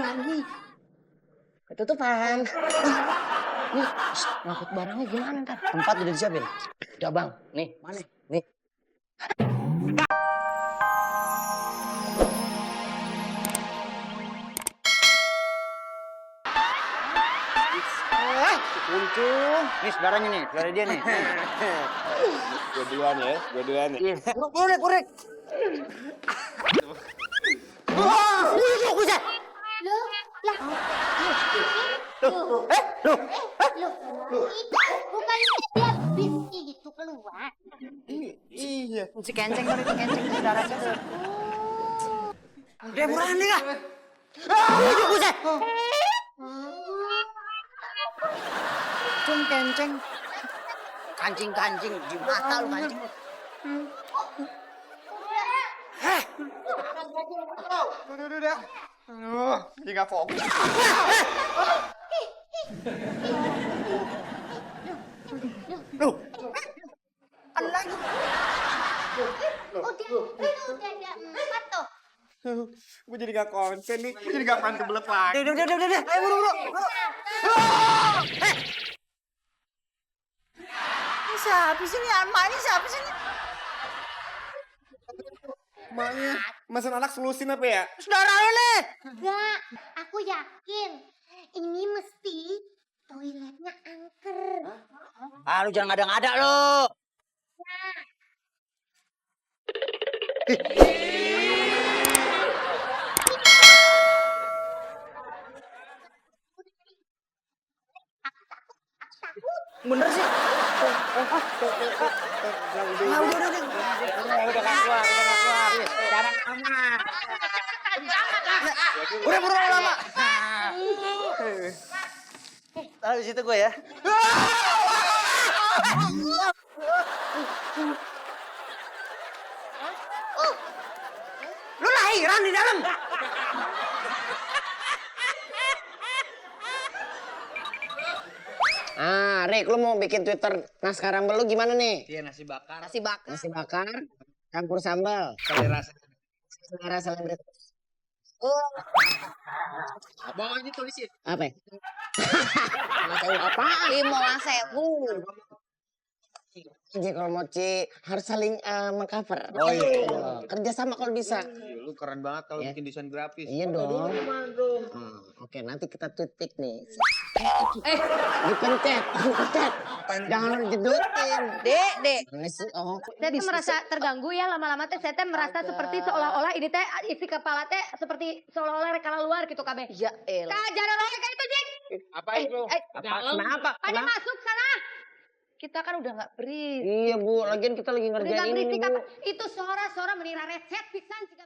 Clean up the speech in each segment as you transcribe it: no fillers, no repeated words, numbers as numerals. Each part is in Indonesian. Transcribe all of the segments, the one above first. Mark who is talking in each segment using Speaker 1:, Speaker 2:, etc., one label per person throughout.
Speaker 1: lagi. Ketutupan. Nih, ngangkut barangnya gimana ntar? Tempat udah disiapin. Udah bang, nih mana? Nih.
Speaker 2: Kuncung. Nih saudaranya nih, saudara dia nih.
Speaker 3: Gue duluan ya.
Speaker 2: Kurek. Wah, kucing.
Speaker 4: Loh, lah.
Speaker 2: Loh.
Speaker 4: Itu bukan dia bis gitu keluar.
Speaker 3: Iya.
Speaker 2: Si kenceng tuh, si kenceng saudaranya tuh. Dia berani lah. Kucing. Cung kenceng. Kancing di mata lu kancing.
Speaker 3: Udah. Jadi nggak fokus.
Speaker 2: Loh. Ada lagi.
Speaker 4: Udah ada 4 tuh.
Speaker 3: Gue jadi nggak konsen nih. Gue jadi nggak pengen kebelet lagi.
Speaker 2: Udah. Ayo buru. Ini siapa sih nih? Emaknya siapa sih nih?
Speaker 3: Maknya mesen anak selusin apa ya?
Speaker 2: Saudara lu nih.
Speaker 4: Enggak, aku yakin ini mesti toiletnya angker.
Speaker 2: Ah, lu jangan ngada-ngada lu. Bener sih. Udah nggak keluar. Sekarang aman. Udah buru lama. Taruh di situ gue ya. Lu lahiran di dalam.
Speaker 1: Ah, Rick, lu mau bikin Twitter naskah rambel lu gimana nih?
Speaker 2: Iya, nasi bakar.
Speaker 1: Nasi bakar, campur sambal. Selera selebritas. Oh.
Speaker 2: Bawahnya tulisin.
Speaker 1: Apa? Apaan?
Speaker 5: Lima sewu.
Speaker 1: Kalau mochi harus saling mengcover.
Speaker 3: Oh iya.
Speaker 1: Kerja sama kalau bisa.
Speaker 3: Lu keren banget kalau
Speaker 1: Ya.
Speaker 3: bikin desain grafis.
Speaker 1: Iya dong. Oke, nanti kita tweet nih. Dipencet. Jangan jedutin.
Speaker 5: Dek.
Speaker 1: Oh,
Speaker 5: Saya tuh merasa terganggu ya lama-lama teh. Saya teh merasa seperti seolah-olah ini teh isi kepala teh seperti seolah-olah rekala luar gitu kabe.
Speaker 1: ya elah.
Speaker 5: Jangan oleh kayak itu Jik.
Speaker 3: Apa itu?
Speaker 1: Kenapa?
Speaker 5: Pada masuk sana. Kita kan udah nggak berisik.
Speaker 1: Iya Bu, lagian kita lagi ngerjain
Speaker 5: Nggak
Speaker 1: ini
Speaker 5: berisik
Speaker 1: Bu.
Speaker 5: apa? Itu suara menira reset pisan jika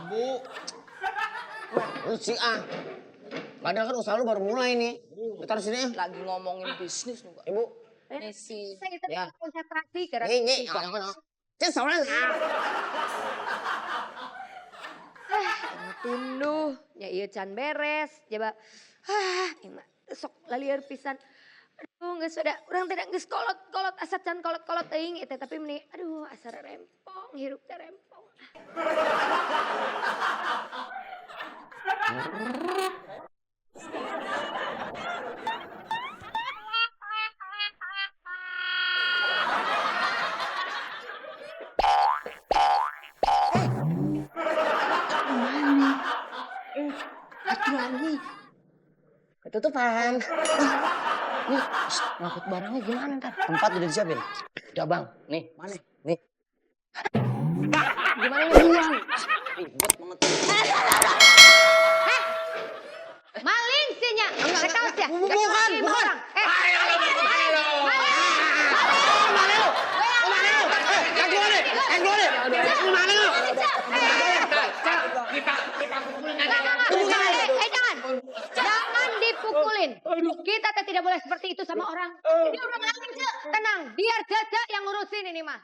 Speaker 3: Bu.
Speaker 1: Lu sih Padahal kan usaha lu baru mulai nih. Taruh sini ya.
Speaker 5: lagi ngomongin bisnis nih, Mbak.
Speaker 1: Ibu.
Speaker 5: Misi. Saya itu
Speaker 1: Ya.
Speaker 5: konsentrasi karena
Speaker 1: Ini.
Speaker 5: tunduh ya iya can beres coba ima sok lalieur pisan aduh geus ada urang teh geus kolot asa can kolot teuing eta tapi meni aduh asa rempong hirup teh rempong
Speaker 1: Lagi. Ketutupan. Nih, ngangkut barangnya gimana ntar? Tempat udah disiapin. Udah bang, nih mana? Nih. Gimana nih buang? Ribet banget.
Speaker 5: maling sih nya ketawas ya
Speaker 1: Bukan.
Speaker 5: orang jangan dipukulin. Kita tidak boleh seperti itu sama orang. Ini udah maling, Cek. Tenang, biar Caca yang ngurusin ini mah.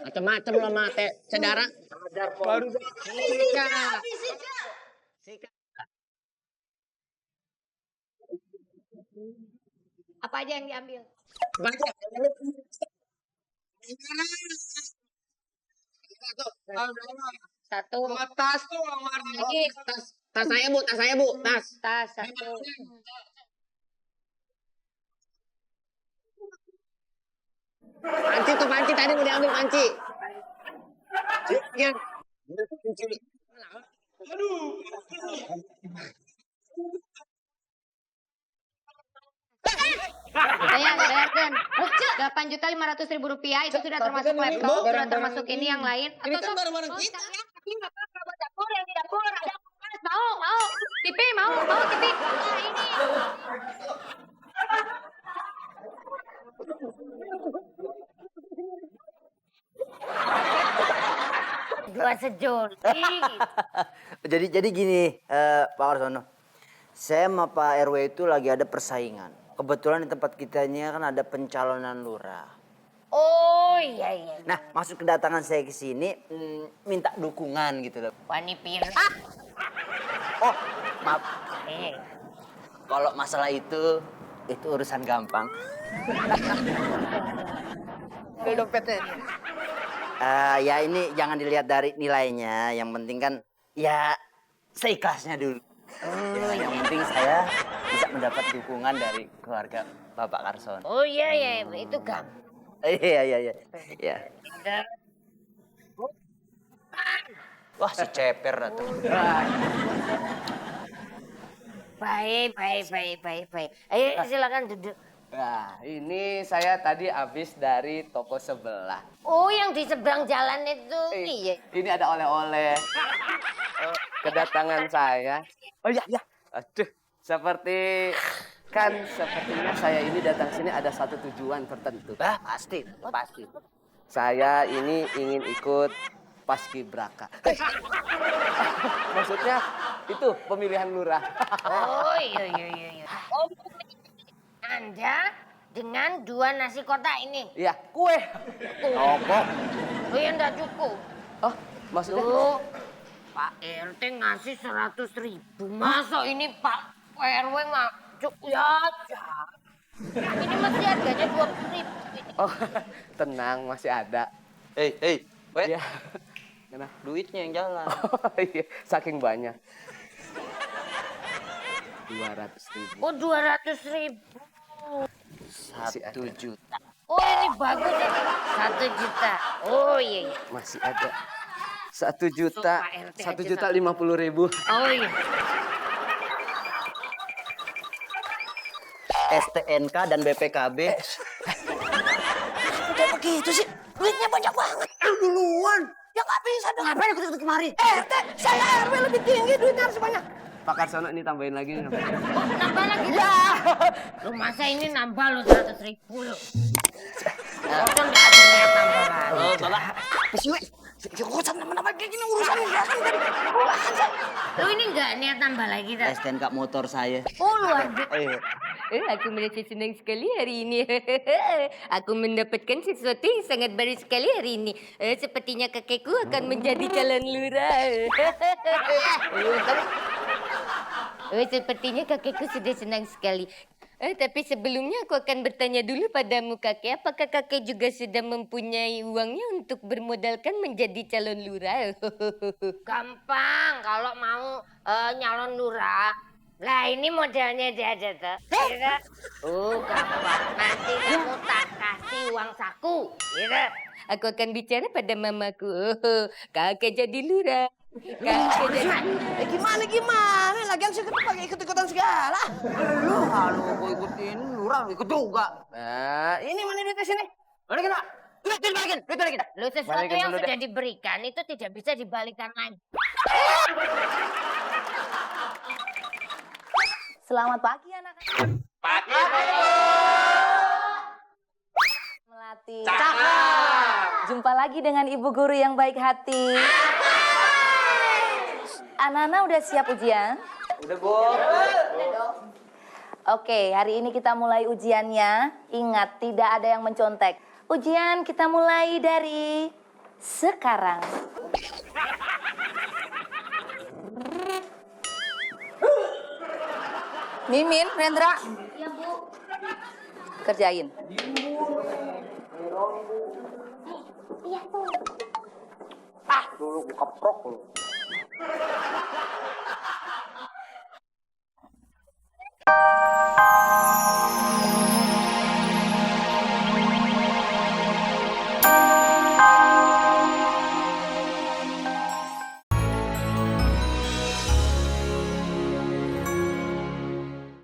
Speaker 1: Macem-macem lo mate, saudara.
Speaker 3: Baru
Speaker 1: Sika.
Speaker 5: Apa aja yang diambil? Satu.
Speaker 3: Tas tuh warna.
Speaker 5: Lagi.
Speaker 1: Tas saya bu, tas saya bu, tas.
Speaker 5: Tas satu.
Speaker 1: Panci tuh panci tadi mau diambil panci. Yang.
Speaker 5: Saya bayarkan. 8.500.000 rupiah itu sudah termasuk laptop, sudah termasuk ini yang lain.
Speaker 1: Ini kan barang-barang
Speaker 5: Oh,
Speaker 1: kita.
Speaker 5: sekalian, tapi nggak apa-apa buat dapur yang di dapur ada kulkas. Mau. TV mau TV. Nah, ini. Dua sejoli.
Speaker 2: Jadi gini, Pak Arsono. Saya sama Pak RW itu lagi ada persaingan. Kebetulan di tempat kitanya kan ada pencalonan lurah.
Speaker 4: Oh iya.
Speaker 2: Nah, maksud kedatangan saya ke sini minta dukungan gitu loh.
Speaker 4: Wani Pira.
Speaker 2: Oh, maaf.
Speaker 4: Eh,
Speaker 2: Kalau masalah itu urusan gampang.
Speaker 1: Dompetnya.
Speaker 2: Ya ini jangan dilihat dari nilainya, yang penting kan ya seikhlasnya dulu. Yang penting saya bisa mendapat dukungan dari keluarga Bapak Karson.
Speaker 4: oh iya itu gampang.
Speaker 2: Iya. Wah, si ceper datang.
Speaker 4: Baik. Ayo silakan duduk.
Speaker 6: Nah, ini saya tadi habis dari toko sebelah.
Speaker 4: Oh yang di seberang jalan itu. Iya.
Speaker 6: Ini ada oleh-oleh. Kedatangan saya. Oh iya. Aduh, sepertinya saya ini datang sini ada satu tujuan tertentu.
Speaker 2: Pasti.
Speaker 6: Saya ini ingin ikut Paskibraka. Maksudnya itu pemilihan lurah.
Speaker 4: Oh iya. Oh, Anda dengan 2 nasi kotak ini.
Speaker 6: Iya, kue.
Speaker 2: Rokok.
Speaker 4: Oh ya enggak cukup.
Speaker 6: Oh, maksudnya?
Speaker 4: Tuh, Pak RT ngasih 100.000. Masa ini Pak RW mah cukup ya. Ini masih harganya 20.000.
Speaker 6: Oh, tenang, masih ada.
Speaker 2: Hei,
Speaker 6: Iya. Kenapa?
Speaker 2: duitnya yang jalan.
Speaker 6: Oh iya, saking banyak. 200.000.
Speaker 4: Oh 200.000.
Speaker 2: 1 juta.
Speaker 4: Oh ini bagus ini. 1 juta. Oh iya.
Speaker 6: Masih ada. 1 juta.
Speaker 4: Pak RT
Speaker 6: 1.050.000.
Speaker 4: Oh iya.
Speaker 2: STNK dan BPKB.
Speaker 1: Udah begitu sih. Duitnya banyak banget. Duluan. Ya nggak bisa dong. Ngapain ikut kemari? Saya RW lebih tinggi, duitnya harus banyak.
Speaker 6: Pak Karsono ini tambahin lagi.
Speaker 4: Oh, nambah lagi. Ya. Lu masa ini nambah lu 100.000 lu. Oh, kan nggak ada niat nambah lagi.
Speaker 2: Oh, Bapak.
Speaker 1: Kok sama-sama kayak gini urusan urusan dari.
Speaker 4: Lu ini nggak niat nambah lagi tak?
Speaker 2: STNK motor saya.
Speaker 4: Oh lu ada.
Speaker 5: Aku merasa senang sekali hari ini. Aku mendapatkan sesuatu yang sangat baru sekali hari ini. Sepertinya kakekku akan menjadi calon lurah. Sepertinya kakekku sudah senang sekali. Tapi sebelumnya aku akan bertanya dulu padamu kakek. Apakah kakek juga sudah mempunyai uangnya untuk bermodalkan menjadi calon lurah?
Speaker 4: Gampang kalau mau nyalon lurah. Lah ini modelnya dia ada tuh. Iya. Oh gampang. Nanti kamu tak kasih uang saku. Iya.
Speaker 5: Aku akan bicara pada mamaku. Kakek jadi lurah. Kakek jadi lurah.
Speaker 1: Gimana? Lagian sih pakai ikut-ikutan segala.
Speaker 2: Lu kalau gua ikutin lurah ikut juga.
Speaker 6: Nah,
Speaker 1: Ini mana duitnya sini? Balikin Pak. Duit balikin.
Speaker 4: Lu sesuatu
Speaker 6: Balikin
Speaker 4: yang
Speaker 6: dulu
Speaker 4: sudah diberikan itu tidak bisa dibalikan lagi.
Speaker 7: Selamat pagi anak-anak.
Speaker 3: Pagi.
Speaker 7: Melati. Jumpa lagi dengan ibu guru yang baik hati. Anak-anak udah siap ujian?
Speaker 6: udah, Bu.
Speaker 7: Oke, hari ini kita mulai ujiannya. Ingat, tidak ada yang mencontek. Ujian kita mulai dari sekarang. Mimin, Rendra.
Speaker 4: Ya Bu.
Speaker 7: Kerjain.
Speaker 3: Dulu gue keprok lu.